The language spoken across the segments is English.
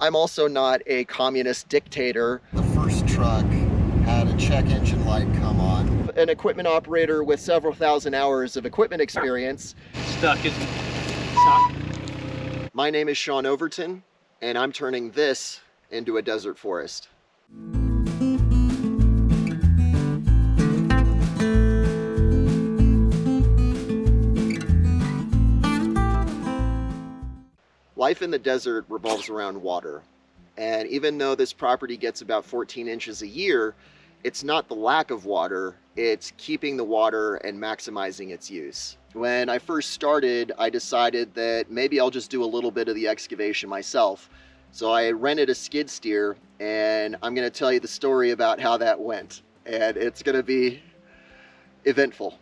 I'm also not a communist dictator. The first truck had a check engine light come on. An equipment operator with several thousand hours of equipment experience. Stuck. My name is Sean Overton, and I'm turning this into a desert forest. Life in the desert revolves around water. And even though this property gets about 14 inches a year, it's not the lack of water, it's keeping the water and maximizing its use. When I first started, I decided that maybe I'll just do a little bit of the excavation myself. So I rented a skid steer, and I'm gonna tell you the story about how that went. And it's gonna be eventful.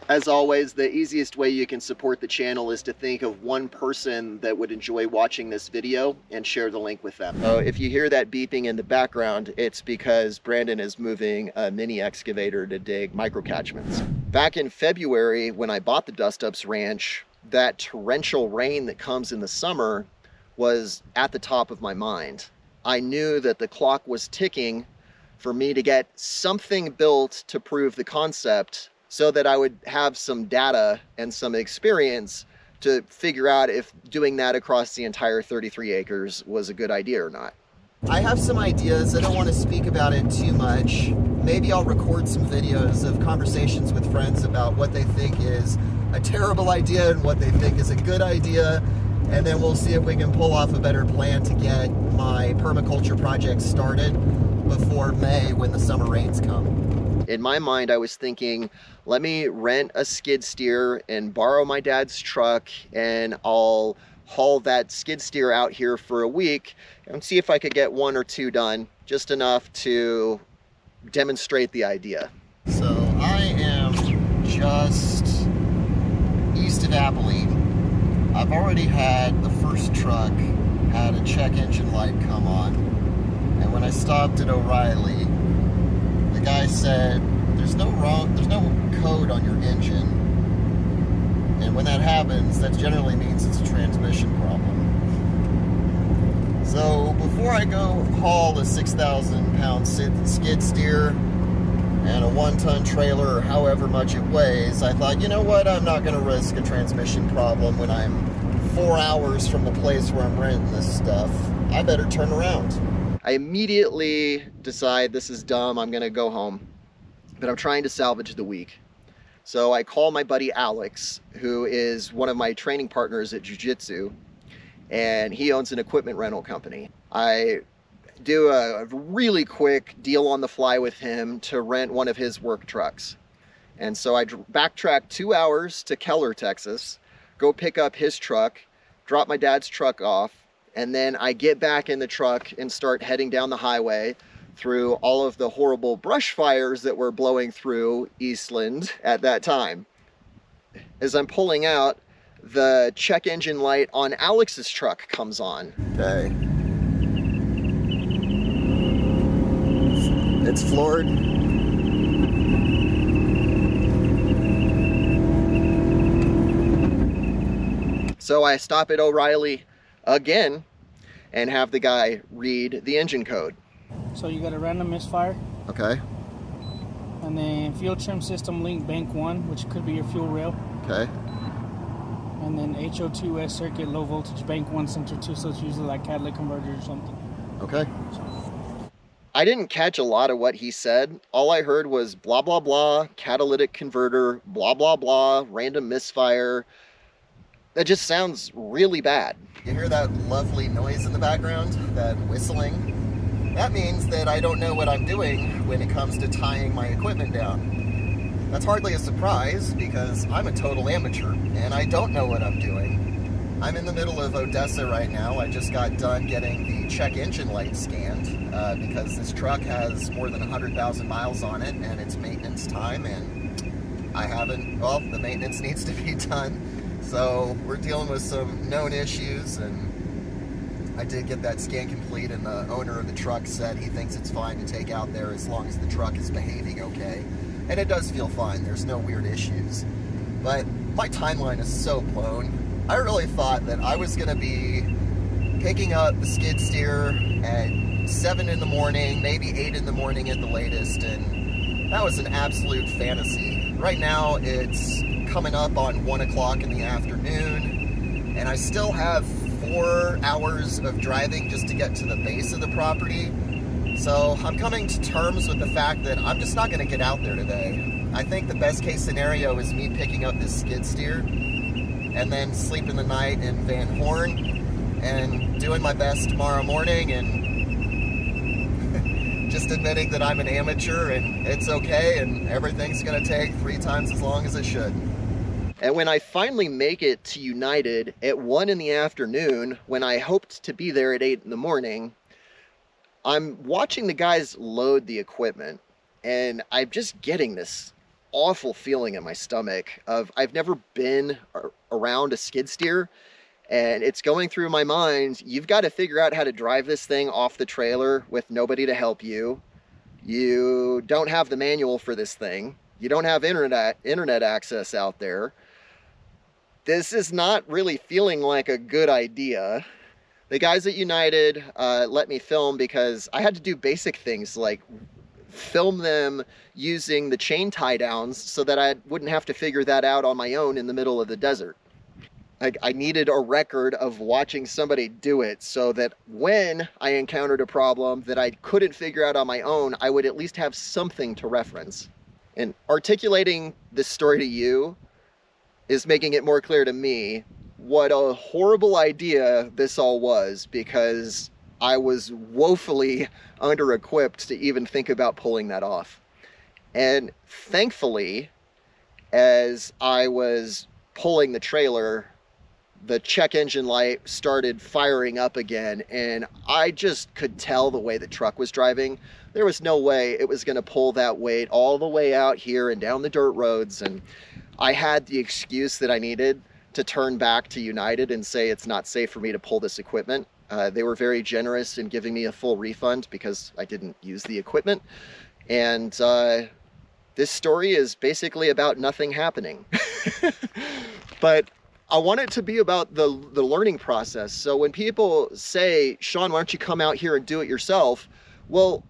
As always, the easiest way you can support the channel is to think of one person that would enjoy watching this video and share the link with them. If you hear that beeping in the background, it's because Brandon is moving a mini excavator to dig microcatchments. Back in February, when I bought the Dustups ranch, that torrential rain that comes in the summer was at the top of my mind. I knew that the clock was ticking for me to get something built to prove the concept, so that I would have some data and some experience to figure out if doing that across the entire 33 acres was a good idea or not. I have some ideas. I don't want to speak about it too much. Maybe I'll record some videos of conversations with friends about what they think is a terrible idea and what they think is a good idea. And then we'll see if we can pull off a better plan to get my permaculture project started before May when the summer rains come. In my mind, I was thinking, let me rent a skid steer and borrow my dad's truck, and I'll haul that skid steer out here for a week and see if I could get one or two done, just enough to demonstrate the idea. So I am just east of Abilene. I've already had the first truck had a check engine light come on, and when I stopped at O'Reilly, the guy said, there's no code on your engine. And when that happens, that generally means it's a transmission problem. So before I go haul a 6,000 pound skid steer and a 1-ton trailer or however much it weighs, I thought, you know what, I'm not gonna risk a transmission problem when I'm 4 hours from the place where I'm renting this stuff. I better turn around. I immediately decide this is dumb, I'm gonna go home, but I'm trying to salvage the week. So I call my buddy Alex, who is one of my training partners at jiu-jitsu, and he owns an equipment rental company. I do a really quick deal on the fly with him to rent one of his work trucks. And so I backtrack 2 hours to Keller, Texas, go pick up his truck, drop my dad's truck off, and then I get back in the truck and start heading down the highway through all of the horrible brush fires that were blowing through Eastland at that time. As I'm pulling out, the check engine light on Alex's truck comes on. Okay. It's floored. So I stop at O'Reilly again and have the guy read the engine code. So you got a random misfire, Okay, and then fuel trim system link bank 1, which could be your fuel rail, okay. and then HO2S circuit low voltage bank 1 center 2, so it's usually like catalytic converter or something. Okay. I didn't catch a lot of what he said. All I heard was blah, blah, blah, catalytic converter, blah, blah, blah, random misfire. That just sounds really bad. You hear that lovely noise in the background, that whistling? That means that I don't know what I'm doing when it comes to tying my equipment down. That's hardly a surprise because I'm a total amateur and I don't know what I'm doing. I'm in the middle of Odessa right now. I just got done getting the check engine light scanned because this truck has more than 100,000 miles on it and it's maintenance time, and I haven't, well, the maintenance needs to be done. So we're dealing with some known issues, and I did get that scan complete, and the owner of the truck said he thinks it's fine to take out there as long as the truck is behaving okay. And it does feel fine, there's no weird issues. But my timeline is so blown. I really thought that I was gonna be picking up the skid steer at 7 in the morning, maybe 8 in the morning at the latest, and that was an absolute fantasy. Right now it's coming up on 1 o'clock in the afternoon, and I still have 4 hours of driving just to get to the base of the property. So I'm coming to terms with the fact that I'm just not going to get out there today. I think the best case scenario is me picking up this skid steer and then sleeping the night in Van Horn and doing my best tomorrow morning and just admitting that I'm an amateur and it's okay and everything's going to take 3 times as long as it should. And when I finally make it to United at 1 in the afternoon, when I hoped to be there at 8 in the morning, I'm watching the guys load the equipment, and I'm just getting this awful feeling in my stomach of I've never been around a skid steer, and it's going through my mind. You've got to figure out how to drive this thing off the trailer with nobody to help you. You don't have the manual for this thing. You don't have internet access out there. This is not really feeling like a good idea. The guys at United let me film because I had to do basic things like film them using the chain tie downs so that I wouldn't have to figure that out on my own in the middle of the desert. I needed a record of watching somebody do it so that when I encountered a problem that I couldn't figure out on my own, I would at least have something to reference. And articulating this story to you is making it more clear to me what a horrible idea this all was, because I was woefully under-equipped to even think about pulling that off. And thankfully, as I was pulling the trailer, the check engine light started firing up again, and I just could tell the way the truck was driving. There was no way it was going to pull that weight all the way out here and down the dirt roads, and I had the excuse that I needed to turn back to United and say it's not safe for me to pull this equipment. They were very generous in giving me a full refund because I didn't use the equipment. And this story is basically about nothing happening. But I want it to be about the learning process. So when people say, Sean, why don't you come out here and do it yourself? Well,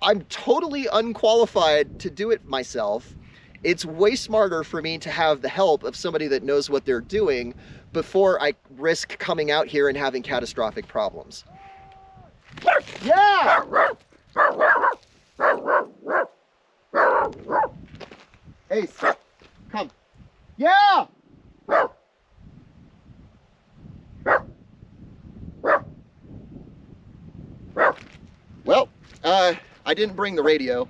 I'm totally unqualified to do it myself. It's way smarter for me to have the help of somebody that knows what they're doing before I risk coming out here and having catastrophic problems. Yeah! Ace, come. Yeah! Well, I didn't bring the radio,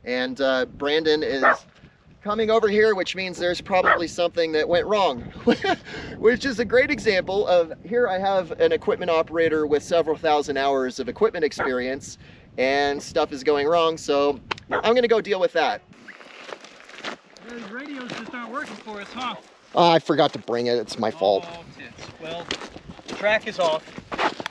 and Brandon is coming over here, which means there's probably something that went wrong, which is a great example of, here I have an equipment operator with several thousand hours of equipment experience, and stuff is going wrong, so I'm going to go deal with that. The radios just aren't working for us, huh? Oh, I forgot to bring it. It's my fault. Oh, tits. Well, the track is off.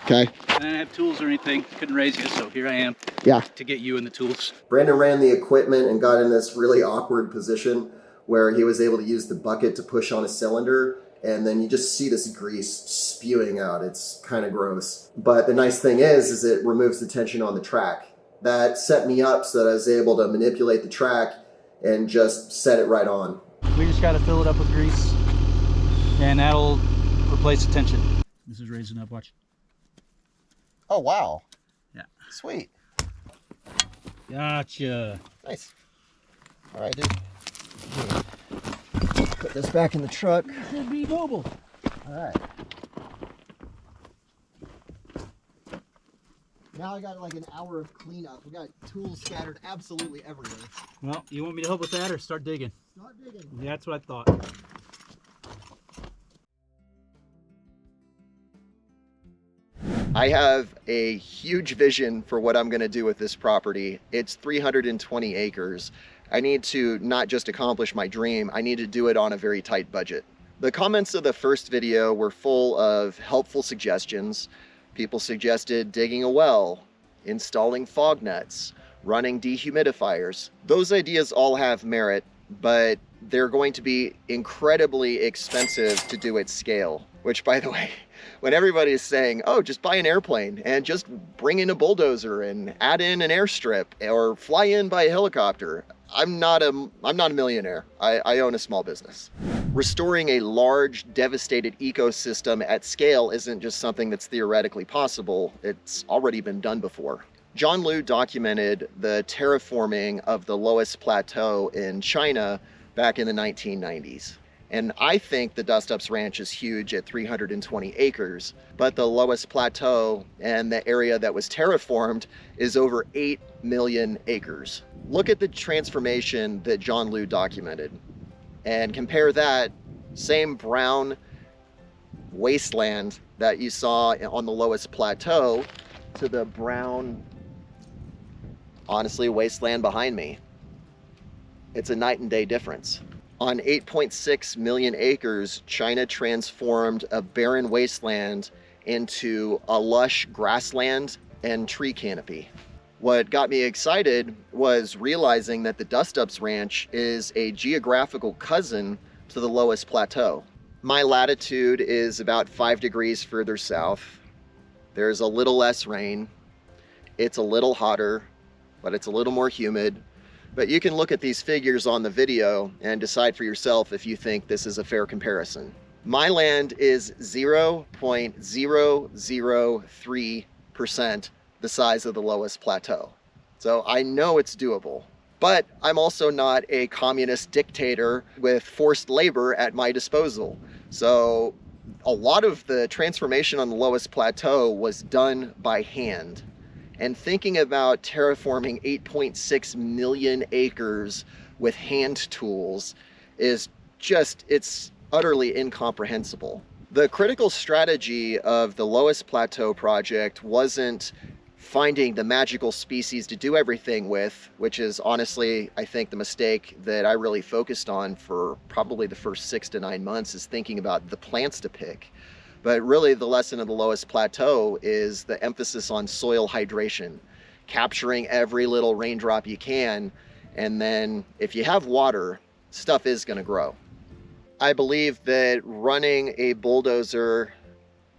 Okay. I didn't have tools or anything. Couldn't raise you, so here I am. Yeah. To get you and the tools. Brandon ran the equipment and got in this really awkward position where he was able to use the bucket to push on a cylinder, and then you just see this grease spewing out. It's kind of gross. But the nice thing is it removes the tension on the track. That set me up so that I was able to manipulate the track and just set it right on. We just got to fill it up with grease, and that'll replace the tension. This is raising up, watch. Oh, wow. Yeah. Sweet. Gotcha. Nice. All right, dude. Put this back in the truck. It should be mobile. All right. Now I got like an hour of cleanup. We got tools scattered absolutely everywhere. Well, you want me to help with that or start digging? Start digging. Yeah, that's what I thought. I have a huge vision for what I'm going to do with this property. It's 320 acres. I need to not just accomplish my dream, I need to do it on a very tight budget. The comments of the first video were full of helpful suggestions. People suggested digging a well, installing fog nets, running dehumidifiers. Those ideas all have merit, but they're going to be incredibly expensive to do at scale, which, by the way, when everybody's saying, oh, just buy an airplane and just bring in a bulldozer and add in an airstrip or fly in by a helicopter. I'm not a millionaire. I own a small business. Restoring a large, devastated ecosystem at scale isn't just something that's theoretically possible. It's already been done before. John Liu documented the terraforming of the Loess Plateau in China back in the 1990s. And I think the Dustups Ranch is huge at 320 acres, but the Loess Plateau and the area that was terraformed is over 8 million acres. Look at the transformation that John Liu documented and compare that same brown wasteland that you saw on the Loess Plateau to the brown, honestly, wasteland behind me. It's a night and day difference. On 8.6 million acres, China transformed a barren wasteland into a lush grassland and tree canopy. What got me excited was realizing that the Dustups Ranch is a geographical cousin to the Loess Plateau. My latitude is about 5 degrees further south. There's a little less rain. It's a little hotter, but it's a little more humid. But you can look at these figures on the video and decide for yourself if you think this is a fair comparison. My land is 0.003% the size of the Loess Plateau. So I know it's doable. But I'm also not a communist dictator with forced labor at my disposal. So a lot of the transformation on the Loess Plateau was done by hand. And thinking about terraforming 8.6 million acres with hand tools is just, it's utterly incomprehensible. The critical strategy of the Loess Plateau project wasn't finding the magical species to do everything with, which is honestly, I think, the mistake that I really focused on for probably the first 6 to 9 months, is thinking about the plants to pick. But really the lesson of the Loess Plateau is the emphasis on soil hydration, capturing every little raindrop you can, and then if you have water, stuff is going to grow. I believe that running a bulldozer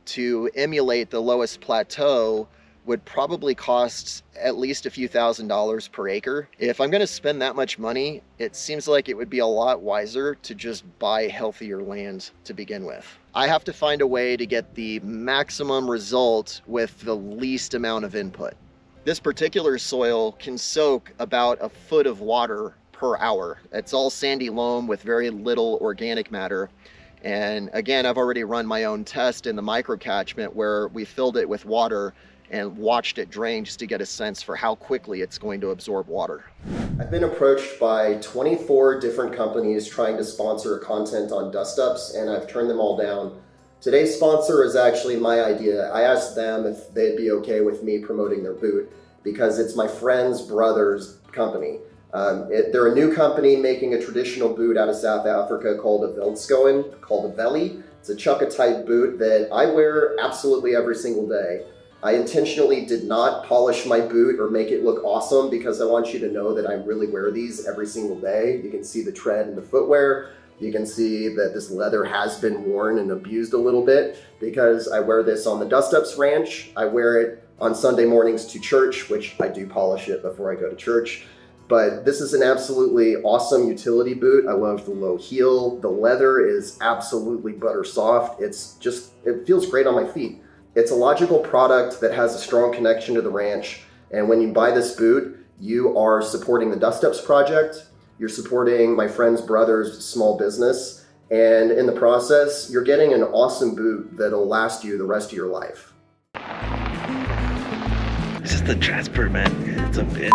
to emulate the Loess Plateau would probably cost at least a few $1,000s per acre. If I'm going to spend that much money, it seems like it would be a lot wiser to just buy healthier land to begin with. I have to find a way to get the maximum result with the least amount of input. This particular soil can soak about a foot of water per hour. It's all sandy loam with very little organic matter. And again, I've already run my own test in the microcatchment where we filled it with water and watched it drain just to get a sense for how quickly it's going to absorb water. I've been approached by 24 different companies trying to sponsor content on Dustups, and I've turned them all down. Today's sponsor is actually my idea. I asked them if they'd be okay with me promoting their boot because it's my friend's brother's company. They're a new company making a traditional boot out of South Africa called a veldskoen, called a veli. It's a chukka type boot that I wear absolutely every single day. I intentionally did not polish my boot or make it look awesome because I want you to know that I really wear these every single day. You can see the tread in the footwear. You can see that this leather has been worn and abused a little bit because I wear this on the Dustups Ranch. I wear it on Sunday mornings to church, which I do polish it before I go to church. But this is an absolutely awesome utility boot. I love the low heel. The leather is absolutely butter soft. It feels great on my feet. It's a logical product that has a strong connection to the ranch. And when you buy this boot, you are supporting the Dustups project. You're supporting my friend's brother's small business. And in the process, you're getting an awesome boot that'll last you the rest of your life. It's just the transport, man. It's a bit.